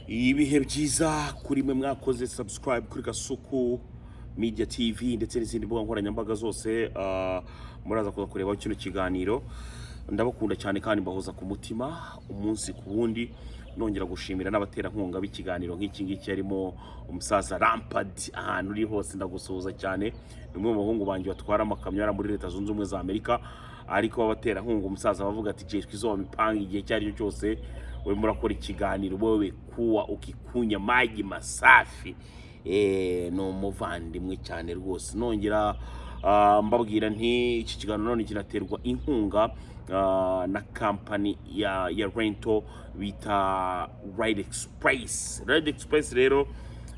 ibihe byiza kuri mwe mwakoze subscribe kuri Gasuku Media TV ndetse n'izindi mbuga nkoranyambaga zose. Muraza kuza kureba kino kiganiro. Ndabakunda cyane kandi mbahoza ku mutima umunsi ku wundi. Nongera gushimira n'abatera nkunga b'ikiganiro nk'iki ngiki harimo umusaza Rampard, ahantu uri hose ndagusuhuza cyane. Nimwe mu bahungu banjye batwara amakamyo muri Leta Zunze Ubumwe za Amerika, ariko abatera nkunga umusaza bavuga ati ceshwe izo mipanga igihe cyari cyo cyose we murakora ikiganiro wewe kuwa ukikunya maji masafi. No muvandimwe cyane rwose. Nongera mbabwira nti iki kiganiro none kiraterwa inkunga na company ya rental bita Ride Express. Ride Express rero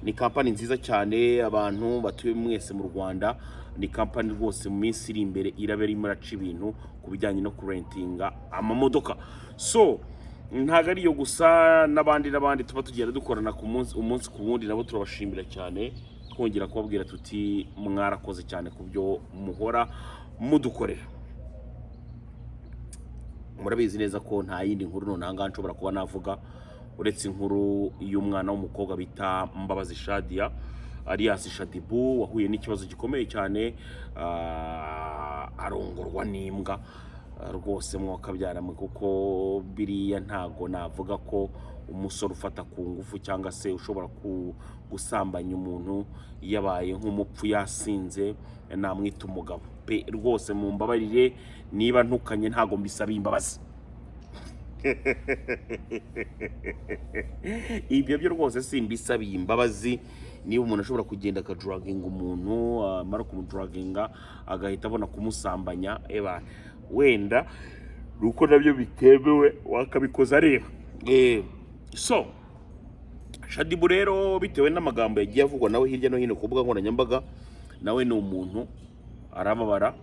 ni company nziza cyane, abantu batuye mwese mu Rwanda. Ni company rwose mu minsi iri imbere irabera imuraca ibintu kubijyanye no kurentinga amamodoka. So ntago ariyo gusa, n'abandi tuba tugenda dukorana ku umunsi ku wundi, nabo turabashimira cyane. Twongera kubabwira tuti mwarakoze cyane ku byo muhora mudukorera. Murabizi neza ko nta yindi nkuru nonanga nshobora kuba navuga uretse inkuru y'umwana w'umukobwa bita Mbabazi Shadia alias Shadibu, wahuye n'ikibazo gikomeye cyane, arongorwa n'imbwa rwose mwakabyaramo, kuko biriya ntago navuga ko umusore ufata ku ngufu cyangwa se ushobora gusambanya umuntu yabaye nk'umupfu yasinze namwita umugabo pe. Rwose mu mbabarire niba ntukanye, ntago mbisaba imbabazi. Ibyo byo rwose simbisabiye imbabazi. Niba umuntu ashobora kugenda akadraginga umuntu, mara kumudraginga agahita abona kumusambanya, wenda nuko nabyo bitemewe wakabikoza areba. So Shadibu rero bitewe n'amagambo yagiye avugwa nawe hirya no hino ku mbuga nkoranyambaga, nawe ni umuntu aramabara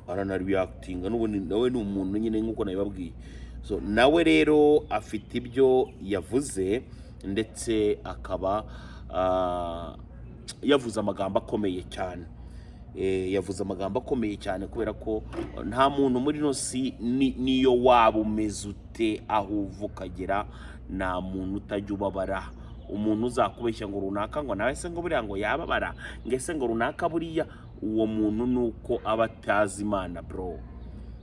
aranariactinga, n'ubundi nawe ni umuntu nyine nk'uko nabibabwiye. So nawe rero afite ibyo yavuze, ndetse akaba yavuze amagambo akomeye cyane. Yavuze amagambo akomeye cyane kubera ko nta muntu muri no si niyo waba umeze ute aho uvukagera, nta muntu utajya ubabara. Umuntu uzakubeshya ngo runaka ngo nawe se ngo buriya ngo yababara, ngese ngo runaka buriya, uwo muntu nuko aba atazi Imana bro.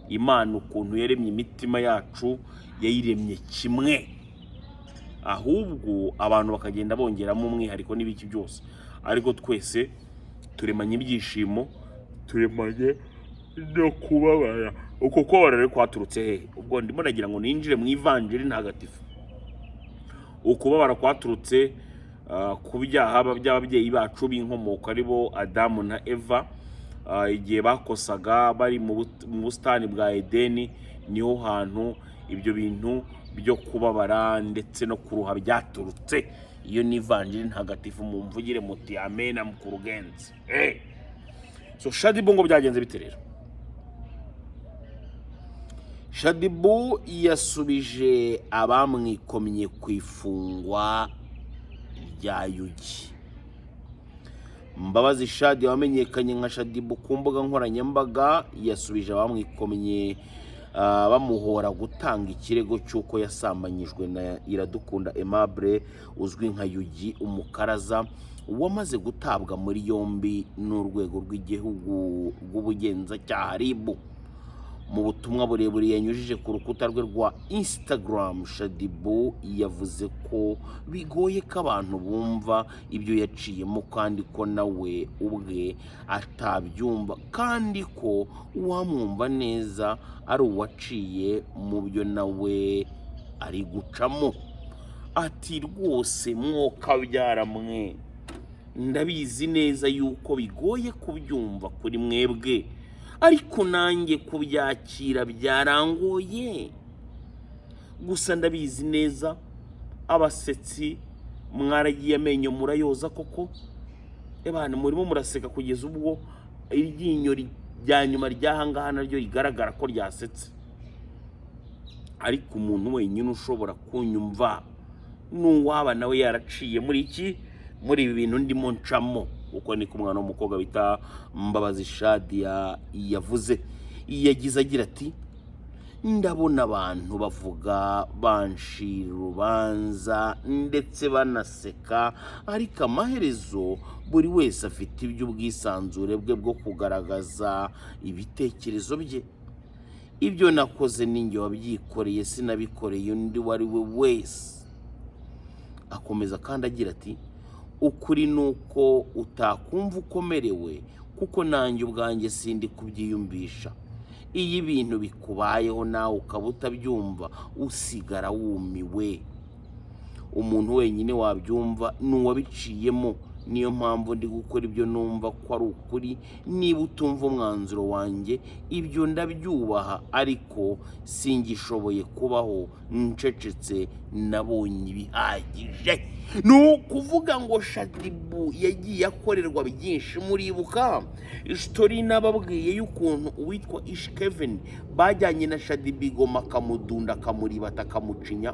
Imana ukuntu yaremye imitima yacu yayiremye kimwe, ahubwo abantu bakagenda bongeramo umwihariko n'ibiki byose, ariko twese turemanye ibyishimo, turemanye no kubabara. Uko kubabara rero kwaturutse he? Ubwo ndimo nagira ngo ninjire mu ivanjiri ntagatifu. Ukubabara kwaturutse ku byaha by'ababyeyi bacu b'inkomoko aribo Adamu na Eva, igihe bakosaga bari mu busitani bwa Edeni. Niho hantu ibyo bintu byo kubabara ndetse no kuruha byaturutse. Iyo ni ivanjiri ntagatifu, mumvugire muti amen mukurugenze. So Shadibu ngo byagenze bite rero? Shadibu yasubije abamwikomye ku ifungwa rya Yugi. Mbabazi Shadia wamenyekanye nka Shadibu ku mbuga nkoranyambaga yasubije abamwikomye bamuhora gutanga ikirego cy'uko yasambanyijwe na Iradukunda Aimable uzwi nka Yugi umukaraza, wamaze gutabwa muri yombi n'urwego rw'igihugu rw'ubugenzacyaha RIB. Mu butumwa burebure yanyujije ku rukuta rwe rwa Instagram, Shadibu yavuze ko bigoye ko abantu bumva ibyo yaciyemo, kandi ko nawe ubwe atabyumva, kandi ko uwamwumva neza ari uwaciye mu byo nawe ari gucamo. Ati rwose mwoka byaramwe, ndabizi neza yuko bigoye kubyumva kuri mwebwe, ariko nanjye kubyakira byarangoye. Gusa ndabizi neza abasetsi mwaragiye amenyo murayoza koko. Ebana murimo muraseka kugeza ubwo iryinyo rya nyuma ryahangaha naryo rigaragara ko ryasetse. Ariko umuntu wenyine ushobora kunyumva n'uwaba nawe yaraciye muri ibi bintu ndimo ncamo. Uko niko umwana w'umukobwa bita Mbabazi Shadia yavuze. Yagize agira ati ndabona abantu bavuga banshira urubanza ndetse banaseka, ariko amaherezo buri wese afite iby'ubwisanzure bwe bwo kugaragaza ibitekerezo bye. Ibyo nakoze ninjye wabyikoreye, sinabikoreye undi wari we wese. Akomeza kandi agira ati, ukuri nuko utakumva ukomerewe, kuko nanjye ubwanjye sindi kubyiyumvisha. Iyo ibintu bikubayeho nawe ukaba utabyumva, usigara wumiwe. Umuntu wenyine wabyumva ni uwabiciyemo. Niyo mpamvu ndi gukora ibyo numva ko ari ukuri. Niba utumva umwanzuro wanjye, ibyo ndabyubaha, ariko singishoboye kubaho ncecetse, nabonye ibihagije. Ni ukuvuga ngo Shadibu yagiye akorerwa byinshi. Muribuka isitori nababwiye y'ukuntu uwitwa Ish Kevin bajyanye na Shadibu i Goma, akamudunda, akamuribata, akamucinya,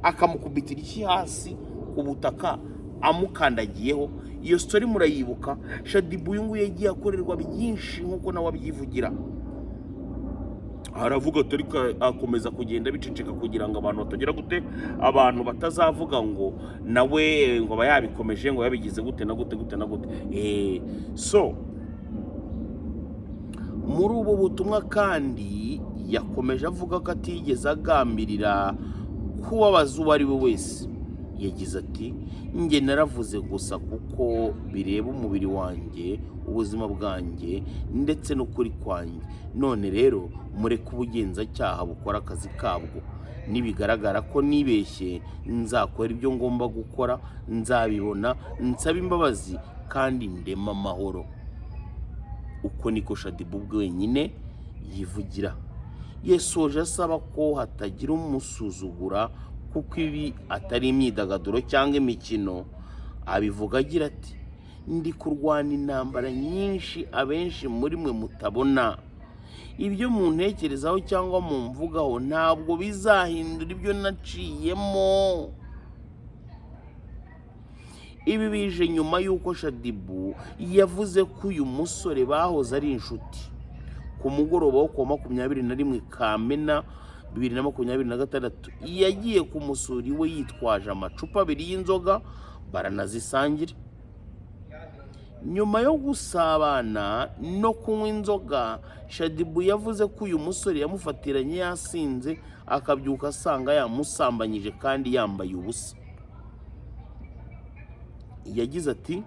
akamukubitira iki hasi ku butaka amukandagiyeho. Iyo story murayibuka. Shadibu uyu nguyu yagiye akorerwa byinshi nk'uko nawe abyivugira. Aravuga atari akomeza kugenda biceceka kugira ngo abantu batagira gute, abantu batazavuga ngo nawe ngo bayabikomeje, ngo yabigize gute na gute na gute. So muri ubu butumwa kandi yakomeje avuga ko atigeze agambirira kubabaza uwo ari we wese. Yagize ati, njye naravuze gusa kuko bireba umubiri wanjye, ubuzima bwanjye ndetse n'ukuri kwanjye. None rero mureke ubugenzacyaha bukora akazi kabwo. Nibigaragara ko nibeshye, nzakora ibyo ngomba gukora, nzabibona, nsaba imbabazi kandi ndema amahoro. Uko niko Shadibu wenyine yivugira. Yesoje asaba ko hatagira umusuzugura, kuko ibi atari imyidagaduro cyangwa imikino. Abivuga agira ati, ndi kurwana intambara nyinshi abenshi muri mwe mutabona. Ibyo muntekerezaho cyangwa mumvugaho ntabwo bizahindura ibyo naciyemo. Ibi bije nyuma y'uko Shadibu yavuze ko uyu musore bahoze ari inshuti. Ku mugoroba wo ku 21 Kamena 2026 yagiye kumusura iwe yitwaje amacupa 2 y'inzoga, baranazisangira. Nyuma yo gusabana no kunywa inzoga, Shadibu yavuze ko uyu musore yamufatiranye yasinze, akabyuka asanga yamusambanyije kandi yambaye ubusa. Yagize ati,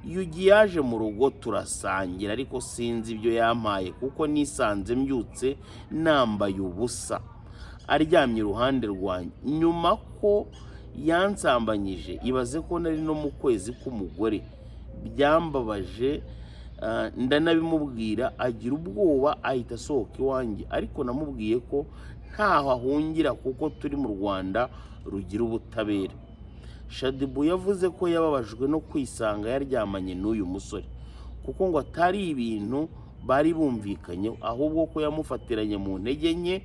Yugi yaje mu rugo turasangira, ariko sinzi ibyo yampaye kuko nisanze mbyutse nambaye ubusa, aryamye iruhande rwanjye. Nyuma ko yansambanyije, ibaze ko nari no mu kwezi k'umugore. Byambabaje, ndanabimubwira, agira ubwoba ahita asohoka iwanjye, ariko namubwiye ko ntaho ahungira kuko turi mu Rwanda rugira ubutabera. Shadibu yavuze ko yababajwe no kwisanga yaryamanye n'uyu musore, kuko ngo atari ibintu bari bumvikanye, ahubwo ko yamufatiranye mu ntege nke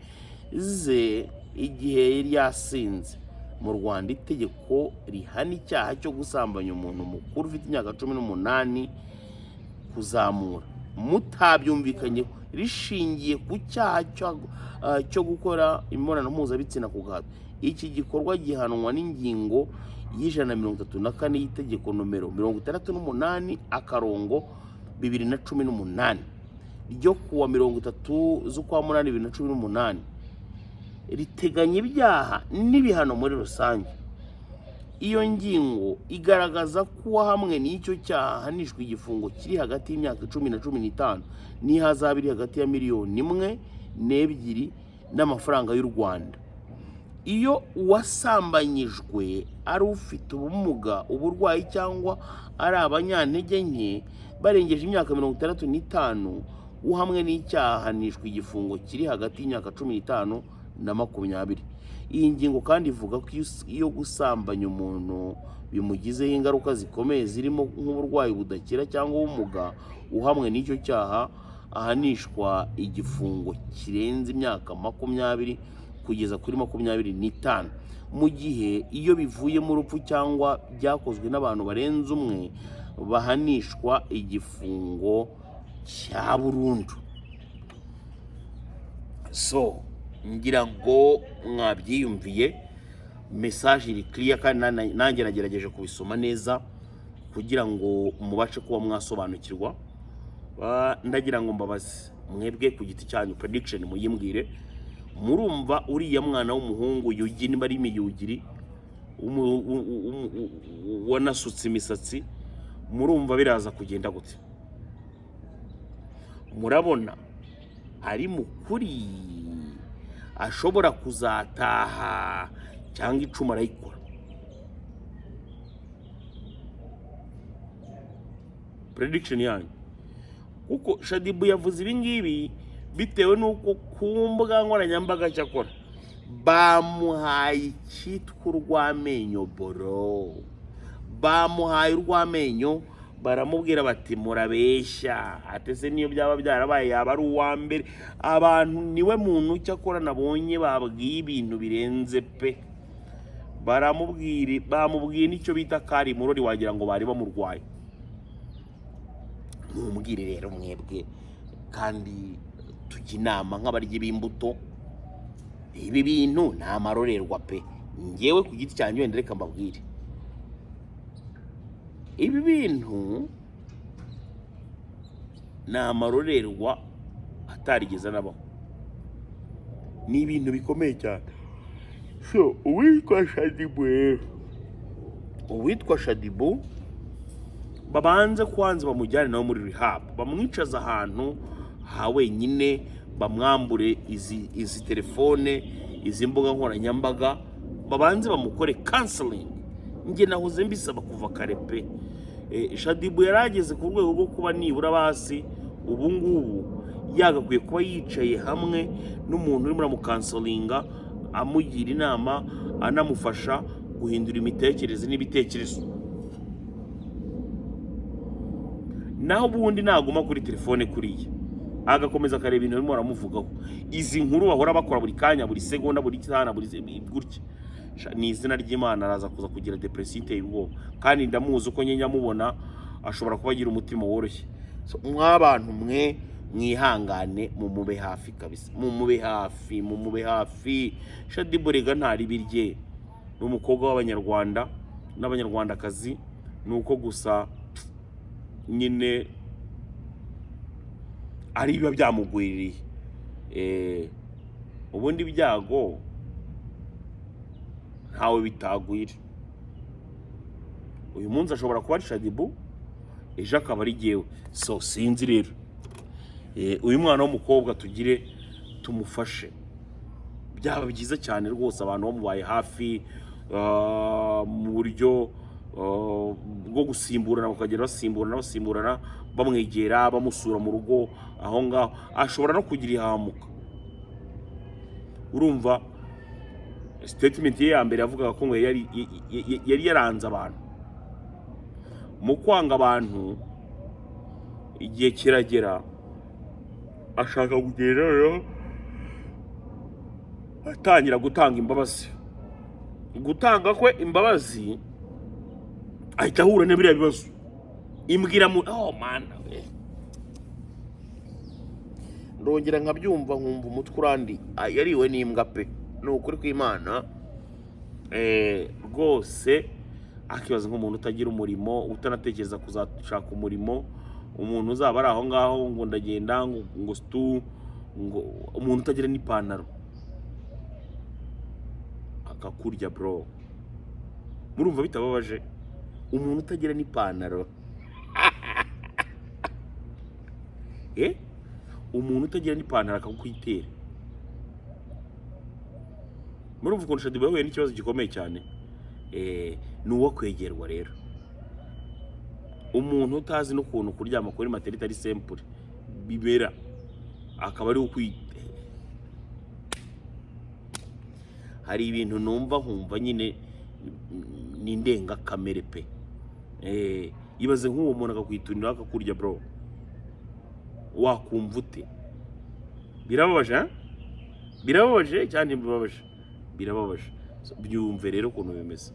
ze igihe yari yasinze. Mu Rwanda itegeko rihana icyaha cyo gusambanya umuntu mukuru ufite imyaka 18 kuzamura, mutabyumvikanye, rishingiye ku cyaha cyo gukora imibonano mpuzabitsina ku gahato. Iki gikorwa gihanwa n'ingingo y'134 y'itegeko nomero 68/2018 ryo kuwa 30 z'ukwa 8 2018, riteganya ibyaha n'ibihano muri rusange. Iyo ngingo igaragaza ko hamwe n'icyo cyaha hanishwa igifungo kiri hagati y'imyaka 10 na 15 n'ihazabu iri hagati ya miliyoni 1 n'ebyiri n'amafaranga y'u Rwanda. Iyo uwasambanyijwe ari ufite ubumuga, uburwayi cyangwa ari abanyantege nke barengeje imyaka 65, uhamwe n'icyaha hanishwa igifungo kiri hagati y'imyaka 15 na 20. Iyi ngingo kandi ivuga ko iyo gusambanya umuntu bimugizeho ingaruka zikomeye zirimo nk'uburwayi budakira cyangwa ubumuga, uhamwe n'icyo cyaha ahanishwa igifungo kirenze imyaka 20 kugeza kuri 25. Mu gihe iyo bivuye mu rupfu cyangwa byakozwe n'abantu barenze umwe, bahanishwa igifungo cya burundu. So ngira ngo mwabyiyumviye message iri clear kandi nanjye nagerageje kubisoma neza kugira ngo mubashe kuba mwasobanukirwa. Ndagira ngo mbabaze mwebwe ku giti cyanyu prediction muyimbwire, murumva uriya mwana w'umuhungu Yugi niba ari Miyugiri wanasutse imisatsi, murumva biraza kugenda gute? Murabona ari mukuri ashobora kuzataha cyangwa icuma arayikora? Prediction yanyu, kuko Shadibu yavuze ibi ngibi bitewe nuko ku mbuga nkoranyambaga cyakora bamuhaye icyitwa urw'amenyo boro, bamuhaye urw'amenyo, baramubwira bati murabeshya, atese niyo byaba byarabaye yaba ari uwa mbere. Abantu niwe muntu cyakora nabonye babwiye ibintu birenze pe, bamubwiye nicyo bita kari murori, wagira ngo bari bamurwaye. Mumbwire rero mwebwe kandi tujya inama nk'abaryi b'imbuto, ibi bintu ni amarorerwa pe. Ngewe ku giti cyanyu wenda reka mbabwire, ibi bintu ni amarorerwa atarigeze anabaho, ni ibintu bikomeye cyane. So uwitwa Shadibu babanze kwanza bamujyane nawe muri rehab, bamwicaza ahantu ha wenyine, bamwambure izi telefone, izi mbuga nkoranyambaga, babanze bamukore counseling. Nge nahoze mbisaba kuva kare pe. Shadibu yarageze ku rwego rwo kuba nibura basi ubu ngubu yagakwiye kuba yicaye hamwe n'umuntu urimo aramukansolinga, amugira inama, anamufasha guhindura imitekerereze n'ibitekerezo. Naho ubundi naguma kuri telefone kuriya agakomeza akareba ibintu barimo baramuvugaho, izi nkuru bahora bakora buri kanya, buri segonda, buri kitana, buri gutya, ni izina ry'Imana araza kuza kugira depression iteye ubwoba. Kandi ndamuzi uko nyenya mubona ashobora kuba agira umutima woroshye. So mwabantu mwe mwihangane, mumube hafi kabisa, mumube hafi. Shadibu rega ntari birye, n'umukobwa w'Abanyarwanda n'Abanyarwandakazi, nuko gusa nyine ari biba byamugwiririye. Ubundi byago ntawe bitagwira. Uyu munsi ashobora kuba ari Shadibu, ejo akaba ari jyewe. So sinzi rero, uyu mwana w'umukobwa tugire tumufashe, byaba byiza cyane rwose abantu bamubaye hafi mu buryo bwo gusimburana, bakagera basimburana bamwegera, bamusura mu rugo aho ngaho. Ashobora no kugira ihamuka. Urumva statement ye ya mbere yavugaga ko yari yaranze abantu, mu kwanga abantu igihe kiragera ashaka kugera rero atangira gutanga imbabazi. Gutanga kwe imbabazi ahita ahura n'ibiriya bibazo, imbwira mu mana we, ndongera nkabyumva nkumva umutwe urandi yariwe n'imbwa pe. Ni ukuri kw'Imana rwose, akibaza nk'umuntu utagira umurimo, utanatekereza kuzashaka umurimo, umuntu uzaba ari aho ngaho ngo ndagenda ngo stu, ngo umuntu utagira n'ipantaro akakurya bro. Murumva bitababaje? Umuntu utagira n'ipantaro umuntu utagira n'ipantaro akakwitera. Murumva ukuntu Shadibu yahuye n'ikibazo gikomeye cyane. Ni uwo kwegerwa rero, umuntu utazi n'ukuntu kuryama kuri materi itari simple bibera, akaba ari ukwite. Hari ibintu numva nkumva nyine ni ndengakamere pe. Ibaze nk'uwo muntu akakwitunira akakurya bro, wakumva ute? Birababaje, birababaje cyane, birababaje. Byumve rero ukuntu bimeze.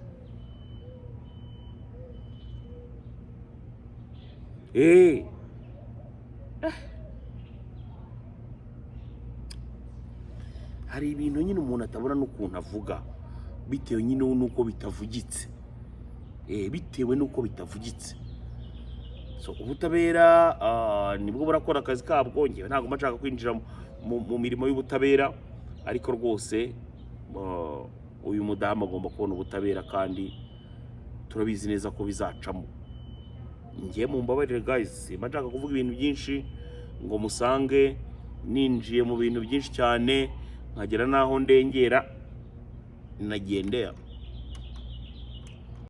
hari ibintu nyine umuntu atabona n'ukuntu avuga bitewe nyine n'uko bitavugitse, bitewe n'uko bitavugitse. So ubutabera nibwo burakora akazi kabwo. Ngewe ntabwo mashaka kwinjira mu mirimo y'ubutabera, ariko rwose uyu mudamu agomba kubona ubutabera, kandi turabizi neza ko bizacamo. Ngiye mu mbabarire guys, simba nshaka kuvuga ibintu byinshi ngo musange ninjiye mu bintu byinshi cyane nkagera naho ndengera nagendera.